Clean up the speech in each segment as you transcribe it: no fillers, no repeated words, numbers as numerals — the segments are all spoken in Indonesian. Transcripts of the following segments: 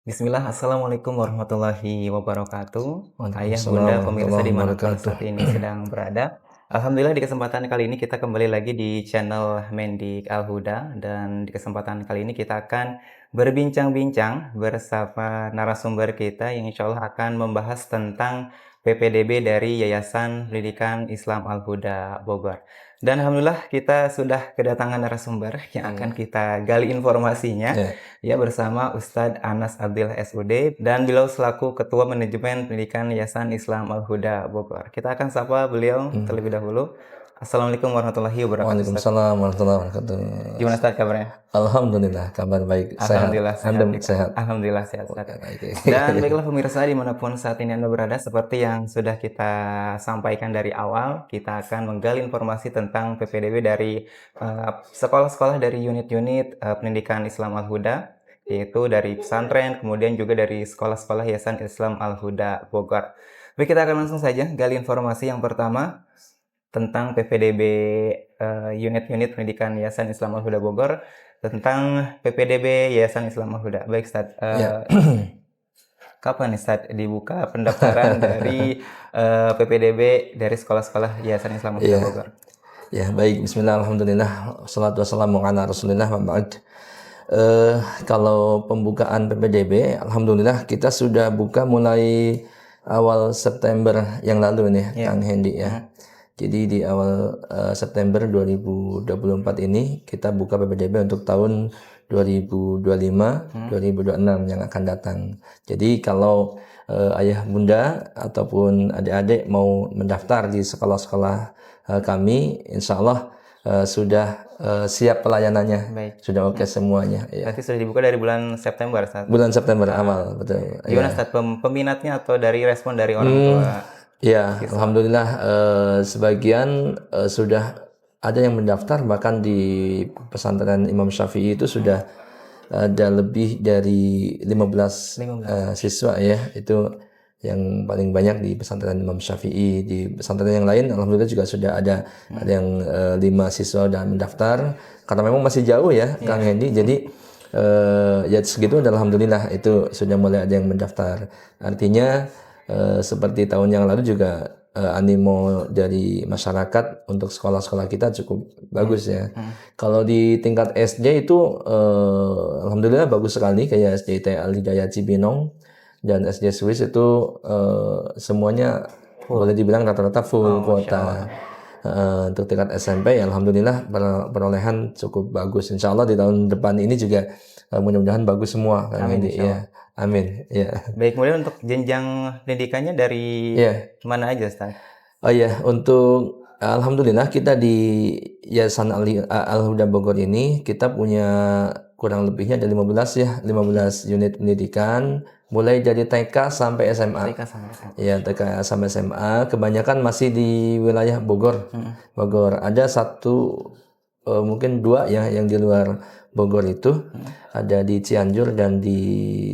Bismillah, Assalamualaikum warahmatullahi wabarakatuh. Ayah, Waalaikumsalam bunda, pemirsa warahmatullahi dimanapun wabarakatuh. saat ini sedang berada. Alhamdulillah di kesempatan kali ini kita kembali lagi di channel Mendik Al-Huda. Dan di kesempatan kali ini kita akan berbincang-bincang bersama narasumber kita yang insya Allah akan membahas tentang PPDB dari Yayasan Pendidikan Islam Al-Huda Bogor. Dan Alhamdulillah kita sudah kedatangan narasumber yang akan kita gali informasinya Ya, ya bersama Ustadz Anas Abdillah SUD dan beliau selaku Ketua Manajemen Pendidikan Yayasan Islam Al-Huda Bogor. Kita akan sapa beliau hmm. terlebih dahulu. Assalamualaikum warahmatullahi wabarakatuh, Ustadz. Waalaikumsalam warahmatullahi wabarakatuh. Gimana Ustadz kabarnya? Alhamdulillah, kabar baik, sehat. Alhamdulillah sehat. Anda sehat? Alhamdulillah sehat, Oke, Ustadz. baik. Dan baiklah pemirsa dimanapun saat ini Anda berada, seperti yang sudah kita sampaikan dari awal, kita akan menggali informasi tentang PPDB dari sekolah-sekolah dari unit-unit pendidikan Islam Al-Huda, yaitu dari pesantren, kemudian juga dari sekolah-sekolah Yayasan Islam Al-Huda Bogor. Baik, kita akan langsung saja gali informasi yang pertama tentang PPDB unit-unit pendidikan Yayasan Islam Al-Huda Bogor, tentang PPDB Yayasan Islam Al-Huda. Baik, Ustadz. Ya. Kapan nih Ustadz dibuka pendaftaran dari PPDB dari sekolah-sekolah Yayasan Islam Al-Huda Ya. Bogor? Ya, baik. Bismillah, alhamdulillah, wassalatu wassalamu ala rasulillah wa ba'd. Kalau pembukaan PPDB, alhamdulillah kita sudah buka mulai awal September yang lalu nih, Ya. Kang Hendy ya. Jadi di awal September 2024 ini kita buka PPDB untuk tahun 2025, 2026 yang akan datang. Jadi kalau ayah bunda ataupun adik-adik mau mendaftar di sekolah-sekolah kami, insya Allah sudah siap pelayanannya, Baik. sudah oke semuanya. Ya. Berarti sudah dibuka dari bulan September, Ustadz. Bulan September awal, betul. Gimana Ustadz peminatnya atau dari respon dari orang tua? Ya, alhamdulillah sebagian sudah ada yang mendaftar, bahkan di pesantren Imam Syafi'i itu sudah ada lebih dari 15 siswa ya. Itu yang paling banyak di pesantren Imam Syafi'i. Di pesantren yang lain alhamdulillah juga sudah ada yang 5 siswa sudah mendaftar, karena memang masih jauh ya Kang Hendy. Jadi ya segitu alhamdulillah itu sudah mulai ada yang mendaftar. Artinya seperti tahun yang lalu juga animo dari masyarakat untuk sekolah-sekolah kita cukup bagus ya. Kalau di tingkat SD itu alhamdulillah bagus sekali, kayak SD Al Hidayah Cibinong dan SD Swiss itu semuanya boleh dibilang rata-rata full kuota. Untuk tingkat SMP ya alhamdulillah perolehan cukup bagus. Insya Allah di tahun depan ini juga mudah-mudahan bagus semua. Amin, Ya. Amin. Ya. Baik, kemudian untuk jenjang pendidikannya dari mana aja, Ustaz? Oh iya, untuk alhamdulillah kita di Yayasan Al-Huda Bogor ini kita punya kurang lebihnya ada 15 ya, 15 unit pendidikan mulai dari TK sampai SMA. TK sampai SMA. Ya, TK sampai SMA, kebanyakan masih di wilayah Bogor. Bogor ada satu mungkin 2 ya yang di luar Bogor itu, ada di Cianjur dan di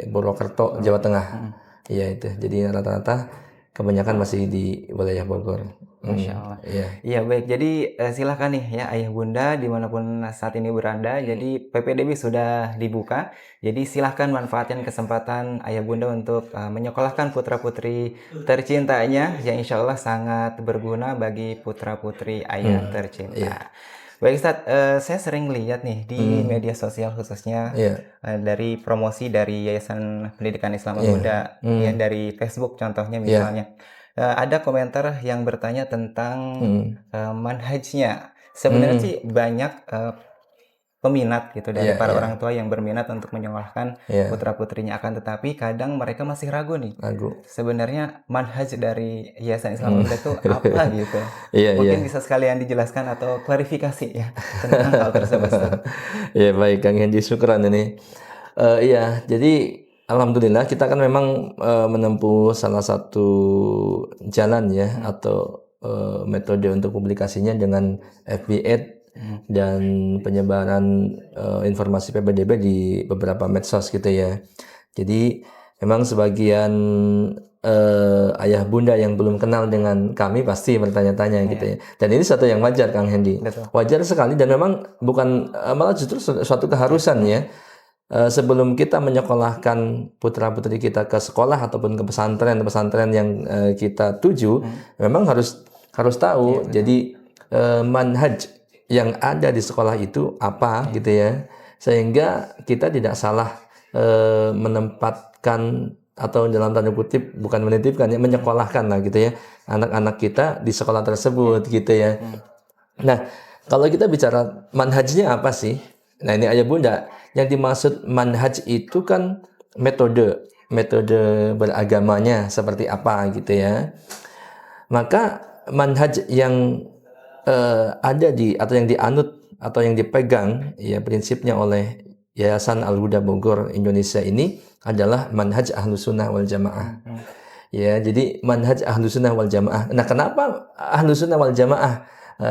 Purwokerto, Jawa Tengah. Iya itu. Jadi rata-rata kebanyakan masih di wilayah Bogor. Masya Allah. Iya. Iya baik. Jadi silahkan nih ya ayah bunda dimanapun saat ini berada. Jadi PPDB sudah dibuka. Jadi silahkan manfaatkan kesempatan ayah bunda untuk menyekolahkan putra putri tercintanya yang insya Allah sangat berguna bagi putra putri ayah tercinta. Iya. Baik Ustadz, saya sering lihat nih di media sosial khususnya dari promosi dari Yayasan Pendidikan Islam Al-Huda, ya dari Facebook contohnya misalnya. Ada komentar yang bertanya tentang manhajnya. Sebenarnya sih banyak peminat gitu dari para orang tua yang berminat untuk menyekolahkan putra-putrinya, akan tetapi kadang mereka masih ragu nih. Sebenarnya manhaj dari Yayasan Islam Al-Huda itu apa gitu. Mungkin bisa sekalian dijelaskan atau klarifikasi ya tentang hal tersebut. Ya baik Kang Hendy, syukran ini. Iya, jadi alhamdulillah kita kan memang menempuh salah satu jalan ya atau metode untuk publikasinya dengan FB dan penyebaran informasi PPDB di beberapa medsos gitu ya. Jadi memang sebagian ayah bunda yang belum kenal dengan kami pasti bertanya-tanya gitu ya. Dan ini satu yang wajar Kang Hendy. Wajar sekali, dan memang bukan malah justru suatu keharusan ya. sebelum kita menyekolahkan putra-putri kita ke sekolah ataupun ke pesantren yang kita tuju, memang harus tahu. Jadi manhaj yang ada di sekolah itu apa gitu ya, sehingga kita tidak salah menempatkan atau dalam tanda kutip bukan menitipkan ya, menyekolahkan lah gitu ya anak-anak kita di sekolah tersebut gitu ya. Nah, kalau kita bicara manhajnya apa sih? Nah, ini ayah bunda, yang dimaksud manhaj itu kan metode beragamanya seperti apa gitu ya. Maka manhaj yang ada atau yang dianut atau yang dipegang ya prinsipnya oleh Yayasan Al-Huda Bogor Indonesia ini adalah manhaj Ahlus Sunnah wal Jamaah. Ya, jadi manhaj Ahlus Sunnah wal Jamaah. Nah, kenapa Ahlus Sunnah wal Jamaah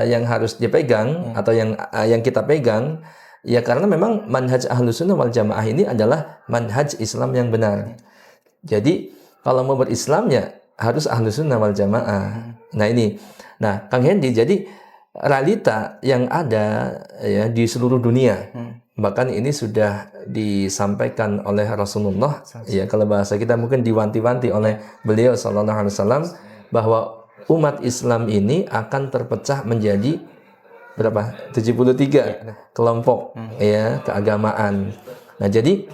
yang harus dipegang atau yang kita pegang? Ya karena memang manhaj Ahlus Sunnah wal Jamaah ini adalah manhaj Islam yang benar. Jadi kalau mau berislam ya harus Ahlus Sunnah wal Jamaah. Nah ini, Kang Hendy, jadi realita yang ada ya di seluruh dunia, bahkan ini sudah disampaikan oleh Rasulullah. Ya kalau bahasa kita mungkin diwanti-wanti oleh beliau Sallallahu Alaihi Wasallam bahwa umat Islam ini akan terpecah menjadi berapa? 73 kelompok ya keagamaan. Nah, jadi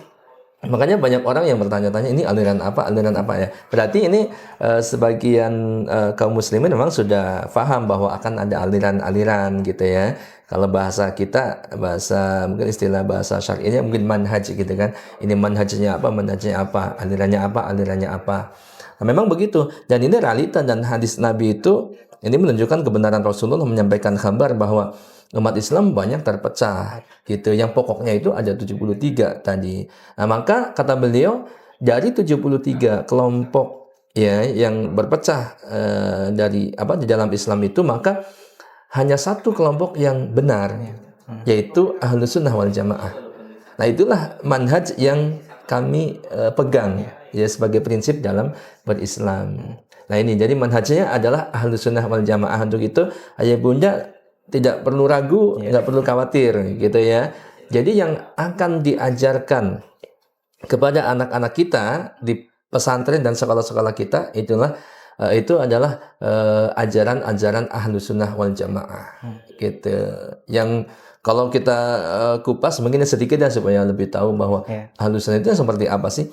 makanya banyak orang yang bertanya-tanya ini aliran apa ya. Berarti ini sebagian kaum muslimin memang sudah paham bahwa akan ada aliran-aliran gitu ya. Kalau bahasa kita, mungkin istilah bahasa syar'inya mungkin manhaj gitu kan. Ini manhajnya apa, alirannya apa. Nah, memang begitu. Dan ini realita dan hadis Nabi itu ini menunjukkan kebenaran Rasulullah menyampaikan kabar bahwa umat Islam banyak terpecah gitu. Yang pokoknya itu ada 73 tadi. Nah, maka kata beliau dari 73 kelompok ya yang berpecah di dalam Islam itu, maka hanya satu kelompok yang benar, yaitu Ahlus Sunnah wal Jamaah. Nah, itulah manhaj yang kami pegang ya sebagai prinsip dalam berislam. Nah ini, jadi manhajnya adalah Ahlus Sunnah wal Jamaah. Untuk itu ayah bunda tidak perlu ragu, nggak perlu khawatir gitu ya. Jadi yang akan diajarkan kepada anak-anak kita di pesantren dan sekolah-sekolah kita itu adalah ajaran-ajaran Ahlus Sunnah wal Jamaah gitu. Yang kalau kita kupas mungkin sedikit ya supaya lebih tahu bahwa Ahlus Sunnah itu seperti apa sih.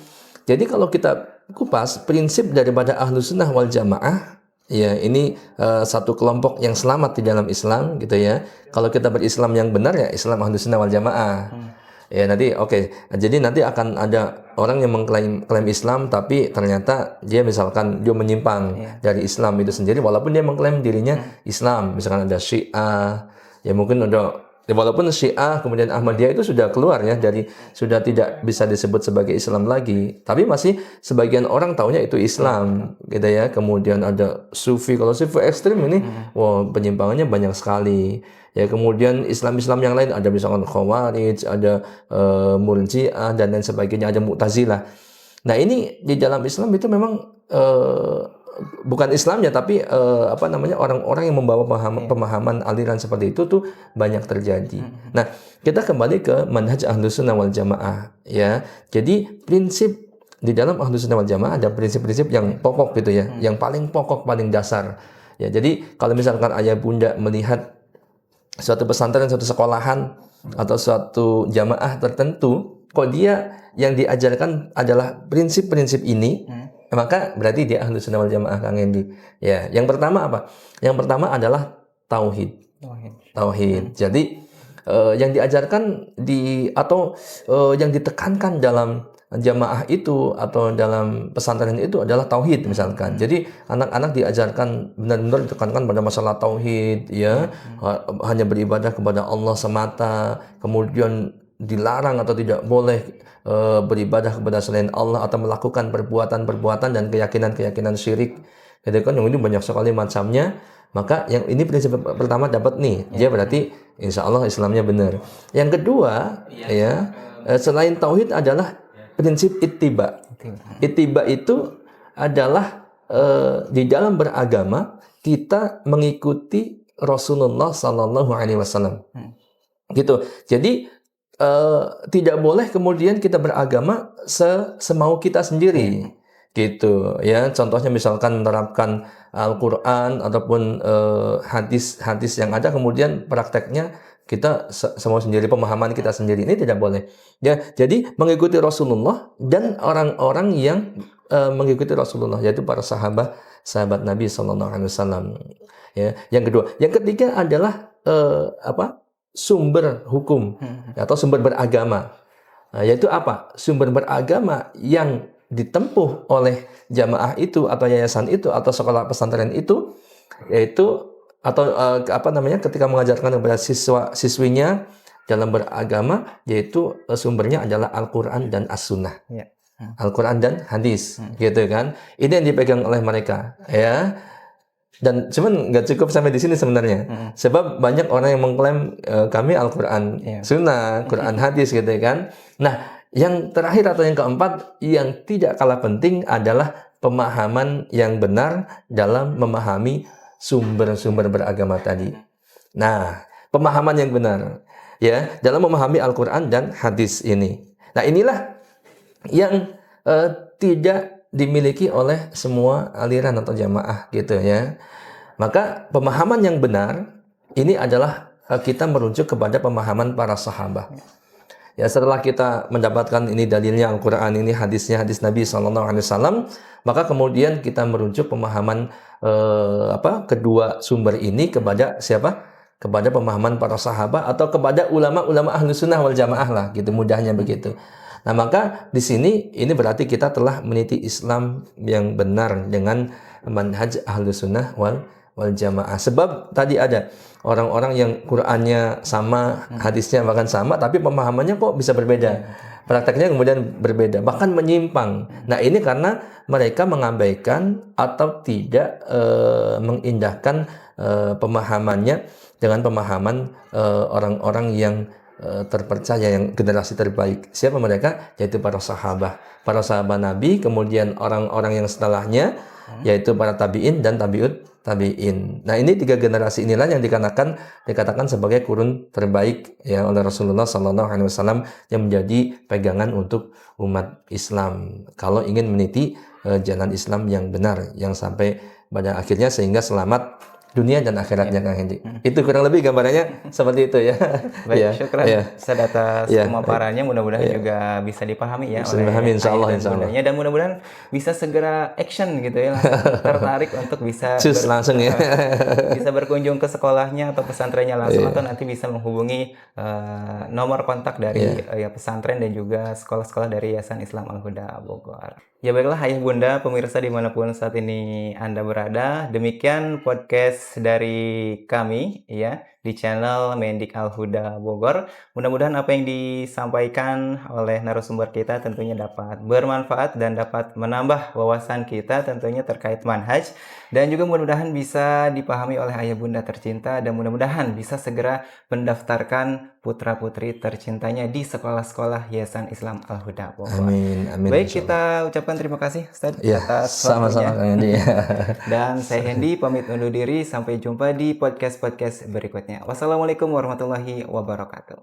Jadi kalau kita kupas prinsip daripada Ahlus Sunnah wal Jamaah, ya ini satu kelompok yang selamat di dalam Islam gitu ya. Kalau kita berislam yang benar ya Islam Ahlus Sunnah wal Jamaah. Ya nanti jadi nanti akan ada orang yang mengklaim Islam tapi ternyata dia misalkan dia menyimpang dari Islam itu sendiri walaupun dia mengklaim dirinya Islam. Misalkan ada Syiah, ya mungkin ada walaupun Syiah kemudian Ahmadiyah itu sudah keluar ya sudah tidak bisa disebut sebagai Islam lagi, tapi masih sebagian orang taunya itu Islam gitu ya. Kemudian ada Sufi, kalau Sufi ekstrim ini penyimpangannya banyak sekali ya. Kemudian Islam yang lain ada misalkan Khawarij, ada Murji'ah dan lain sebagainya, ada Mu'tazilah. Nah ini di dalam Islam itu memang bukan Islamnya tapi orang-orang yang membawa pemahaman aliran seperti itu tuh banyak terjadi. Nah, kita kembali ke manhaj Ahlus Sunnah wal Jamaah ya. Jadi prinsip di dalam Ahlus Sunnah wal Jamaah ada prinsip-prinsip yang pokok gitu ya, yang paling pokok, paling dasar. Ya, jadi kalau misalkan ayah bunda melihat suatu pesantren, suatu sekolahan atau suatu jamaah tertentu, kok dia yang diajarkan adalah prinsip-prinsip ini, maka berarti dia Ahlus Sunnah wal Jamaah, Kang Hendy. Ya, yang pertama apa? Yang pertama adalah tauhid. Jadi yang diajarkan yang ditekankan dalam jamaah itu atau dalam pesantren itu adalah tauhid misalkan. Jadi anak-anak diajarkan benar-benar ditekankan pada masalah tauhid ya, hanya beribadah kepada Allah semata, kemudian dilarang atau tidak boleh beribadah kepada selain Allah atau melakukan perbuatan-perbuatan dan keyakinan-keyakinan syirik. Jadi kan yang ini banyak sekali macamnya. Maka yang ini prinsip pertama dapat nih, dia berarti insya Allah Islamnya benar. Yang kedua ya, selain tauhid adalah prinsip ittiba. Ittiba itu adalah di dalam beragama kita mengikuti Rasulullah Sallallahu Alaihi Wasallam. Gitu. Jadi tidak boleh kemudian kita beragama semau kita sendiri, gitu ya. Contohnya misalkan menerapkan Al-Quran ataupun hadis yang ada, kemudian prakteknya kita semau sendiri, pemahaman kita sendiri, ini tidak boleh. Ya, jadi mengikuti Rasulullah dan orang-orang yang mengikuti Rasulullah, yaitu para sahabat Nabi Sallallahu Alaihi Wasallam. Ya, yang kedua, yang ketiga adalah sumber hukum atau sumber beragama. Yaitu apa? Sumber beragama yang ditempuh oleh jamaah itu atau yayasan itu atau sekolah pesantren itu, yaitu atau ketika mengajarkan kepada siswinya dalam beragama, yaitu sumbernya adalah Al-Quran dan As-Sunnah. Al-Quran dan hadis, gitu kan? Ini yang dipegang oleh mereka, ya. Dan cuman nggak cukup sampai di sini sebenarnya, sebab banyak orang yang mengklaim kami Al-Quran, Sunnah, Quran, hadis, gitu kan. Nah, yang terakhir atau yang keempat yang tidak kalah penting adalah pemahaman yang benar dalam memahami sumber-sumber beragama tadi. Nah, pemahaman yang benar, ya, dalam memahami Al-Quran dan hadis ini. Nah, inilah yang tidak dimiliki oleh semua aliran atau jamaah, gitu ya. Maka pemahaman yang benar ini adalah kita merujuk kepada pemahaman para sahabat. Ya, setelah kita mendapatkan ini dalilnya Al-Quran, ini hadisnya hadis Nabi SAW, maka kemudian kita merujuk pemahaman kedua sumber ini kepada siapa? Kepada pemahaman para sahabat atau kepada ulama-ulama ahlu sunnah wal jamaah lah, gitu, mudahnya begitu. Nah, maka di sini ini berarti kita telah meniti Islam yang benar dengan manhaj ahlu sunnah wal jamaah. Sebab tadi ada orang-orang yang Qur'annya sama, hadisnya bahkan sama, tapi pemahamannya kok bisa berbeda. Prakteknya kemudian berbeda, bahkan menyimpang. Nah, ini karena mereka mengabaikan atau tidak mengindahkan pemahamannya dengan pemahaman orang-orang yang terpercaya, yang generasi terbaik. Siapa mereka? Yaitu para sahabat Nabi, kemudian orang-orang yang setelahnya, yaitu para tabi'in dan tabi'in. Nah, ini 3 generasi inilah yang dikatakan sebagai kurun terbaik ya oleh Rasulullah SAW, yang menjadi pegangan untuk umat Islam kalau ingin meniti jalan Islam yang benar, yang sampai pada akhirnya sehingga selamat dunia dan akhiratnya, Kang Hendi. Itu kurang lebih gambarannya seperti itu, ya. Baik, syukran Ustaz atas pemaparannya, mudah-mudahan juga bisa dipahami ya oleh insyaallah. Dan mudah-mudahan bisa segera action gitu ya, tertarik untuk bisa langsung ya. Bisa berkunjung ke sekolahnya atau pesantrennya langsung, atau nanti bisa menghubungi nomor kontak dari pesantren dan juga sekolah-sekolah dari Yayasan Islam Al-Huda Bogor. Ya baiklah ayah bunda pemirsa dimanapun saat ini Anda berada, demikian podcast dari kami ya di channel Mendik Al-Huda Bogor. Mudah-mudahan apa yang disampaikan oleh narasumber kita tentunya dapat bermanfaat dan dapat menambah wawasan kita tentunya terkait manhaj, dan juga mudah-mudahan bisa dipahami oleh ayah bunda tercinta, dan mudah-mudahan bisa segera mendaftarkan putra-putri tercintanya di sekolah-sekolah Yayasan Islam Al-Huda Bogor. Amin. Baik, kita ucapkan terima kasih Ustaz atas sama-sama Kang Hendi. Dan saya Hendi pamit undur diri, sampai jumpa di podcast-podcast berikutnya. Wassalamualaikum warahmatullahi wabarakatuh.